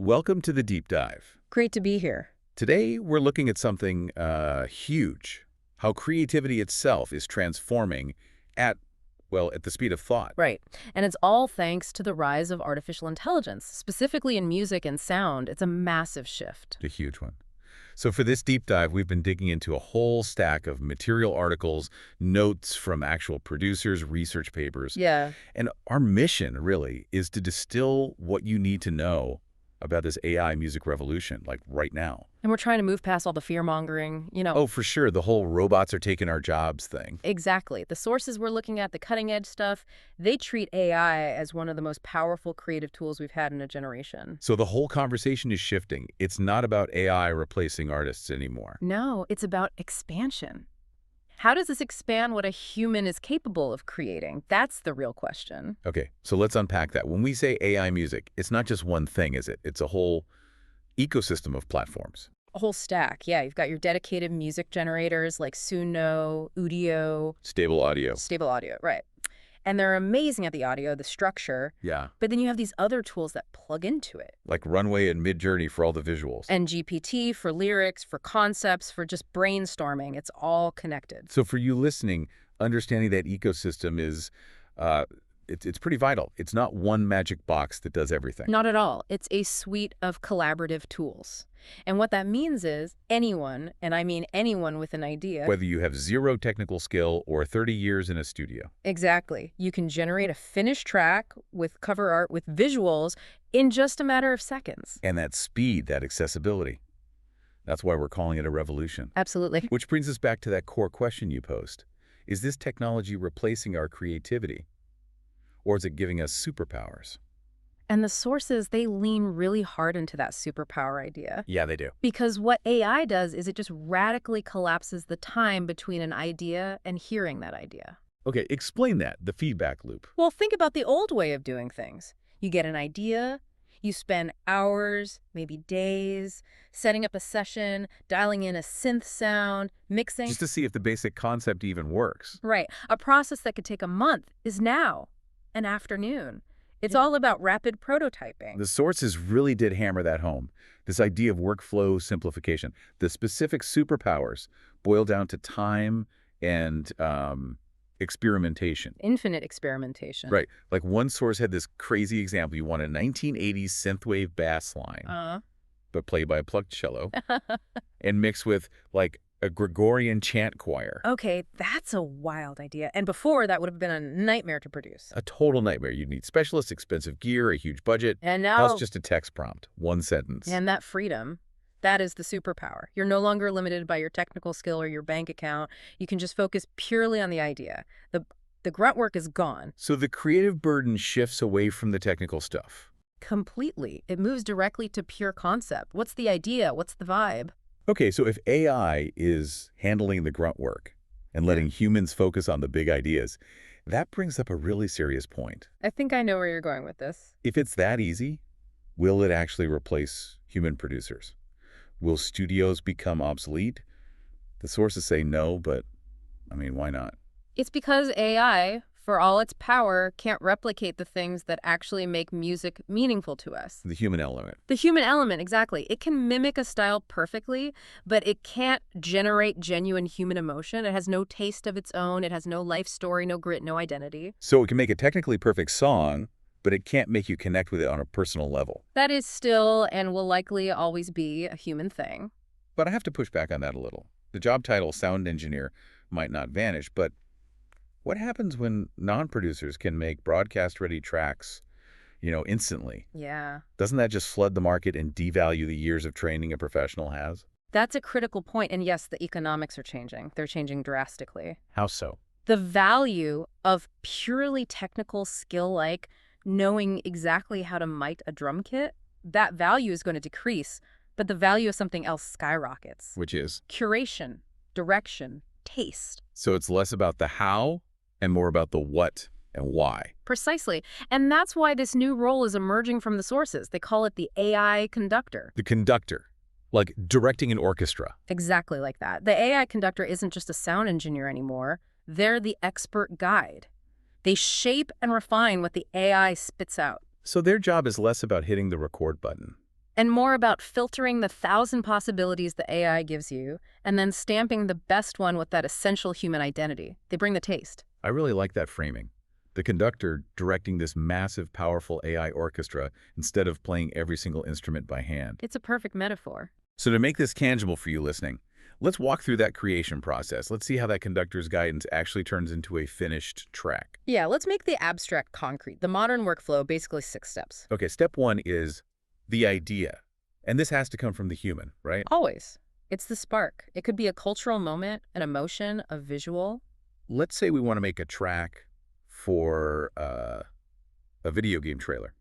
Welcome to the Deep Dive. Great to be here. Today, we're looking at something huge, how creativity itself is transforming at, well, at the speed of thought. Right. And it's all thanks to the rise of artificial intelligence, specifically in music and sound. It's a massive shift. A huge one. So for this deep dive, we've been digging into a whole stack of material articles, notes from actual producers, research papers. Yeah. And our mission, really, is to distill what you need to know about this AI music revolution, like right now. And we're trying to move past all the fear-mongering. Oh, for sure. The whole robots are taking our jobs thing. Exactly. The sources we're looking at, the cutting-edge stuff, they treat AI as one of the most powerful creative tools we've had in a generation. So the whole conversation is shifting. It's not about AI replacing artists anymore. No, it's about expansion. How does this expand what a human is capable of creating? That's the real question. Okay, so let's unpack that. When we say AI music, it's not just one thing, is it? It's a whole ecosystem of platforms. A whole stack. Yeah, you've got your dedicated music generators like Suno, Udio. Stable audio. Stable audio, right. And they're amazing at the audio, the structure. Yeah. But then you have these other tools that plug into it. Like Runway and Midjourney for all the visuals. And GPT for lyrics, for concepts, for just brainstorming. It's all connected. So for you listening, understanding that ecosystem is, it's pretty vital. It's not one magic box that does everything. Not at all. It's a suite of collaborative tools. And what that means is anyone, and I mean anyone with an idea. Whether you have zero technical skill or 30 years in a studio. Exactly. You can generate a finished track with cover art, with visuals, in just a matter of seconds. And that speed, that accessibility. That's why we're calling it a revolution. Absolutely. Which brings us back to that core question you posed. Is this technology replacing our creativity? Or is it giving us superpowers? And the sources, they lean really hard into that superpower idea. Yeah, they do. Because what AI does is it just radically collapses the time between an idea and hearing that idea. Okay, explain that, the feedback loop. Well, think about the old way of doing things. You get an idea, you spend hours, maybe days, setting up a session, dialing in a synth sound, mixing. Just to see if the basic concept even works. Right. A process that could take a month is now an afternoon. It's all about rapid prototyping. The sources really did hammer that home. This idea of workflow simplification. The specific superpowers boil down to time and experimentation. Infinite experimentation. Right. Like one source had this crazy example. You want a 1980s synthwave bass line, but played by a plucked cello, and mixed with like a Gregorian chant choir. Okay, that's a wild idea. And before, that would have been a nightmare to produce. A total nightmare. You'd need specialists, expensive gear, a huge budget. And now... Plus just a text prompt, one sentence. And that freedom, that is the superpower. You're no longer limited by your technical skill or your bank account. You can just focus purely on the idea. The grunt work is gone. So the creative burden shifts away from the technical stuff. Completely. It moves directly to pure concept. What's the idea? What's the vibe? Okay, so if AI is handling the grunt work and letting humans focus on the big ideas, that brings up a really serious point. I think I know where you're going with this. If it's that easy, will it actually replace human producers? Will studios become obsolete? The sources say no, but, I mean, why not? It's because AI, for all its power, can't replicate the things that actually make music meaningful to us. The human element. The human element, exactly. It can mimic a style perfectly, but it can't generate genuine human emotion. It has no taste of its own. It has no life story, no grit, no identity. So it can make a technically perfect song, but it can't make you connect with it on a personal level. That is still and will likely always be a human thing. But I have to push back on that a little. The job title, sound engineer, might not vanish, but what happens when non-producers can make broadcast-ready tracks, instantly? Yeah. Doesn't that just flood the market and devalue the years of training a professional has? That's a critical point. And yes, the economics are changing. They're changing drastically. How so? The value of purely technical skill, like knowing exactly how to mic a drum kit, that value is going to decrease, but the value of something else skyrockets. Which is? Curation, direction, taste. So it's less about the how and more about the what and why. Precisely. And that's why this new role is emerging from the sources. They call it the AI conductor. The conductor, like directing an orchestra. Exactly like that. The AI conductor isn't just a sound engineer anymore. They're the expert guide. They shape and refine what the AI spits out. So their job is less about hitting the record button and more about filtering the 1,000 possibilities the AI gives you and then stamping the best one with that essential human identity. They bring the taste. I really like that framing. The conductor directing this massive, powerful AI orchestra instead of playing every single instrument by hand. It's a perfect metaphor. So to make this tangible for you listening, let's walk through that creation process. Let's see how that conductor's guidance actually turns into a finished track. Yeah, let's make the abstract concrete. The modern workflow, basically 6 steps. Okay, step 1 is the idea. And this has to come from the human, right? Always. It's the spark. It could be a cultural moment, an emotion, a visual. Let's say we want to make a track for a video game trailer.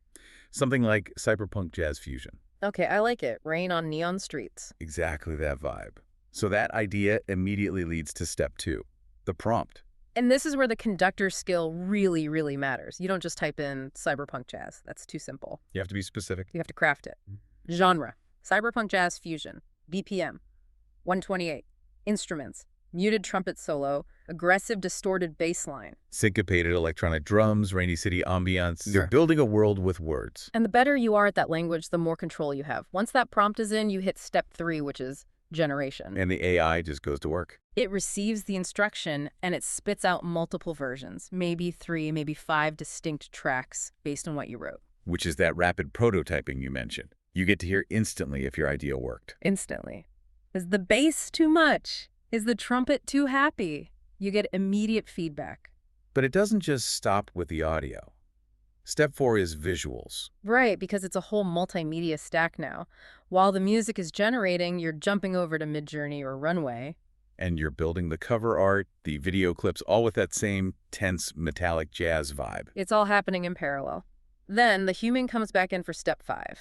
Something like cyberpunk jazz fusion. Okay, I like it. Rain on neon streets. Exactly that vibe. So that idea immediately leads to step 2, the prompt. And this is where the conductor skill really, really matters. You don't just type in cyberpunk jazz. That's too simple. You have to be specific. You have to craft it. Genre, cyberpunk jazz fusion. BPM, 128. Instruments, muted trumpet solo, aggressive distorted bass line. Syncopated electronic drums, rainy city ambiance. You're building a world with words. And the better you are at that language, the more control you have. Once that prompt is in, you hit step 3, which is generation. And the AI just goes to work. It receives the instruction and it spits out multiple versions, maybe 3, maybe 5 distinct tracks based on what you wrote. Which is that rapid prototyping you mentioned. You get to hear instantly if your idea worked. Instantly. Is the bass too much? Is the trumpet too happy? You get immediate feedback. But it doesn't just stop with the audio. Step 4 is visuals. Right, because it's a whole multimedia stack now. While the music is generating, you're jumping over to Midjourney or Runway. And you're building the cover art, the video clips, all with that same tense, metallic jazz vibe. It's all happening in parallel. Then the human comes back in for step 5.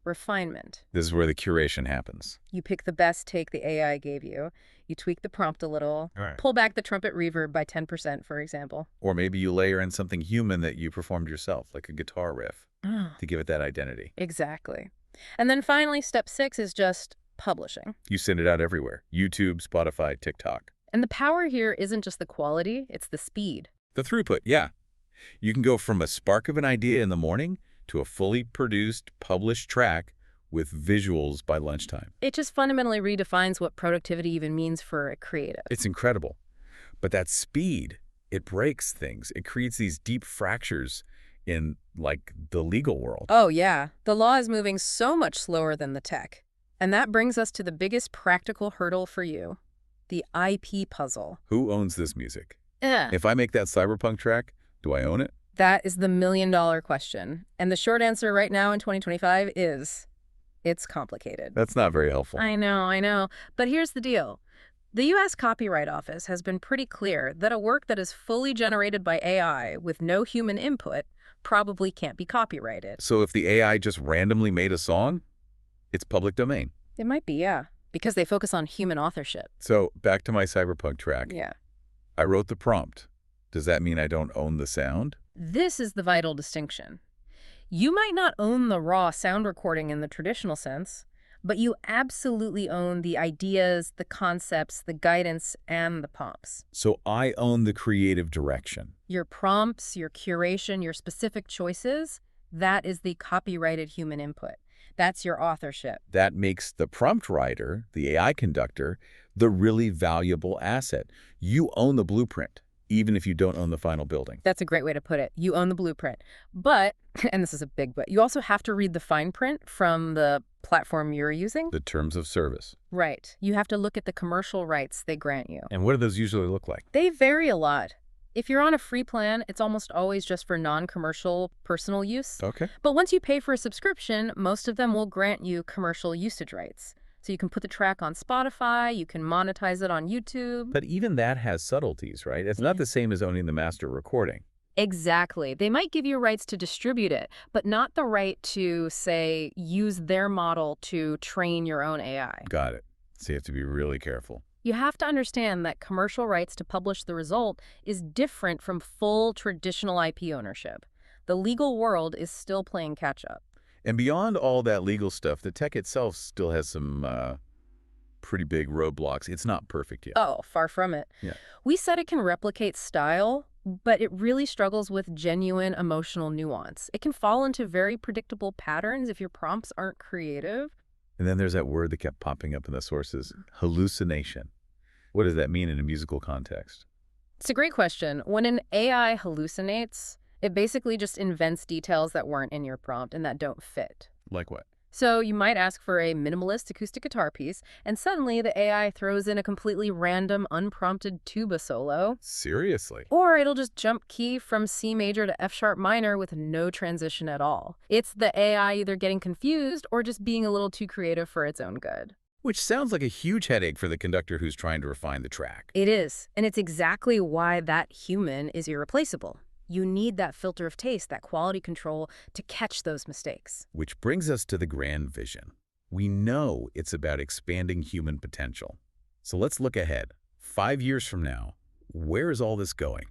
Refinement. This is where the curation happens. You pick the best take the AI gave you. You tweak the prompt a little. Right. Pull back the trumpet reverb by 10%, for example. Or maybe you layer in something human that you performed yourself, like a guitar riff, to give it that identity. Exactly. And then finally, step 6 is just publishing. You send it out everywhere. YouTube, Spotify, TikTok. And the power here isn't just the quality, it's the speed. The throughput, yeah. You can go from a spark of an idea in the morning to a fully produced, published track with visuals by lunchtime. It just fundamentally redefines what productivity even means for a creative. It's incredible. But that speed, it breaks things. It creates these deep fractures in, like, the legal world. Oh, yeah. The law is moving so much slower than the tech. And that brings us to the biggest practical hurdle for you, the IP puzzle. Who owns this music? If I make that cyberpunk track, do I own it? That is the million-dollar question. And the short answer right now in 2025 is it's complicated. That's not very helpful. I know. But here's the deal. The U.S. Copyright Office has been pretty clear that a work that is fully generated by AI with no human input probably can't be copyrighted. So if the AI just randomly made a song, it's public domain. It might be, yeah, because they focus on human authorship. So back to my cyberpunk track. Yeah. I wrote the prompt. Does that mean I don't own the sound? This is the vital distinction. You might not own the raw sound recording in the traditional sense, but you absolutely own the ideas, the concepts, the guidance, and the prompts. So I own the creative direction. Your prompts, your curation, your specific choices, that is the copyrighted human input. That's your authorship. That makes the prompt writer, the AI conductor, the really valuable asset. You own the blueprint, even if you don't own the final building. That's a great way to put it. You own the blueprint. But, and this is a big but, you also have to read the fine print from the platform you're using. The terms of service. Right. You have to look at the commercial rights they grant you. And what do those usually look like? They vary a lot. If you're on a free plan, it's almost always just for non-commercial personal use. Okay. But once you pay for a subscription, most of them will grant you commercial usage rights. So you can put the track on Spotify, you can monetize it on YouTube. But even that has subtleties, right? It's not the same as owning the master recording. Exactly. They might give you rights to distribute it, but not the right to, say, use their model to train your own AI. Got it. So you have to be really careful. You have to understand that commercial rights to publish the result is different from full traditional IP ownership. The legal world is still playing catch-up. And beyond all that legal stuff, the tech itself still has some pretty big roadblocks. It's not perfect yet. Oh, far from it. Yeah. We said it can replicate style, but it really struggles with genuine emotional nuance. It can fall into very predictable patterns if your prompts aren't creative. And then there's that word that kept popping up in the sources, hallucination. What does that mean in a musical context? It's a great question. When an AI hallucinates, it basically just invents details that weren't in your prompt and that don't fit. Like what? So you might ask for a minimalist acoustic guitar piece, and suddenly the AI throws in a completely random, unprompted tuba solo. Seriously? Or it'll just jump key from C major to F sharp minor with no transition at all. It's the AI either getting confused or just being a little too creative for its own good. Which sounds like a huge headache for the conductor who's trying to refine the track. It is, and it's exactly why that human is irreplaceable. You need that filter of taste, that quality control, to catch those mistakes. Which brings us to the grand vision. We know it's about expanding human potential. So let's look ahead. 5 years from now, where is all this going?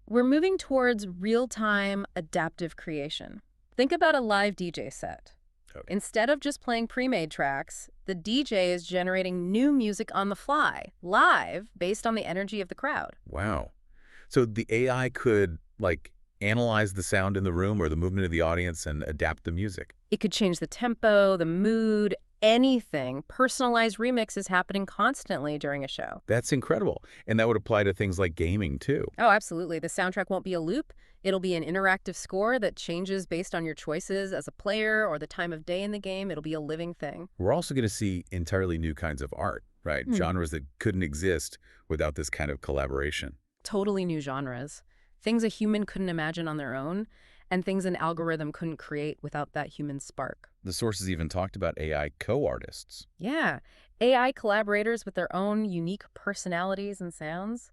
We're moving towards real-time adaptive creation. Think about a live DJ set. Okay. Instead of just playing pre-made tracks, the DJ is generating new music on the fly, live, based on the energy of the crowd. Wow. So the AI could, analyze the sound in the room or the movement of the audience and adapt the music. It could change the tempo, the mood, anything. Personalized remixes happening constantly during a show. That's incredible. And that would apply to things like gaming, too. Oh, absolutely. The soundtrack won't be a loop. It'll be an interactive score that changes based on your choices as a player or the time of day in the game. It'll be a living thing. We're also going to see entirely new kinds of art, right? Genres that couldn't exist without this kind of collaboration. Totally new genres. Things a human couldn't imagine on their own, and things an algorithm couldn't create without that human spark. The sources even talked about AI co-artists. Yeah, AI collaborators with their own unique personalities and sounds.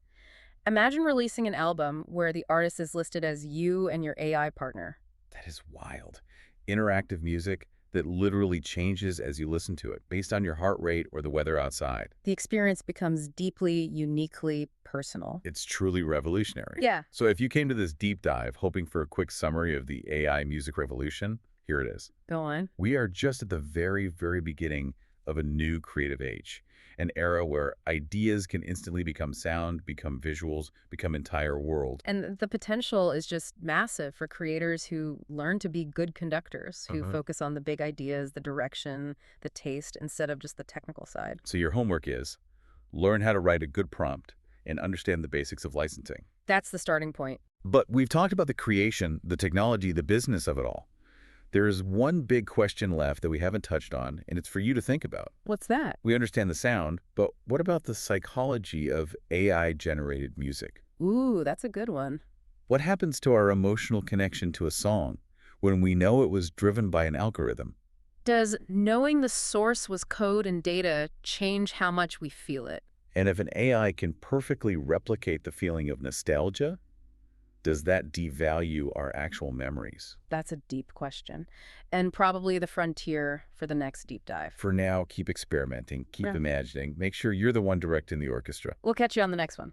Imagine releasing an album where the artist is listed as you and your AI partner. That is wild. Interactive music that literally changes as you listen to it, based on your heart rate or the weather outside. The experience becomes deeply, uniquely personal. It's truly revolutionary. Yeah. So if you came to this deep dive hoping for a quick summary of the AI music revolution, here it is. Go on. We are just at the very, very beginning of a new creative age, an era where ideas can instantly become sound, become visuals, become entire world. And the potential is just massive for creators who learn to be good conductors, who focus on the big ideas, the direction, the taste, instead of just the technical side. So your homework is learn how to write a good prompt and understand the basics of licensing. That's the starting point. But we've talked about the creation, the technology, the business of it all. There is one big question left that we haven't touched on, and it's for you to think about. What's that? We understand the sound, but what about the psychology of AI-generated music? Ooh, that's a good one. What happens to our emotional connection to a song when we know it was driven by an algorithm? Does knowing the source was code and data change how much we feel it? And if an AI can perfectly replicate the feeling of nostalgia, does that devalue our actual memories? That's a deep question, and probably the frontier for the next deep dive. For now, keep experimenting, keep Yeah. imagining. Make sure you're the one directing the orchestra. We'll catch you on the next one.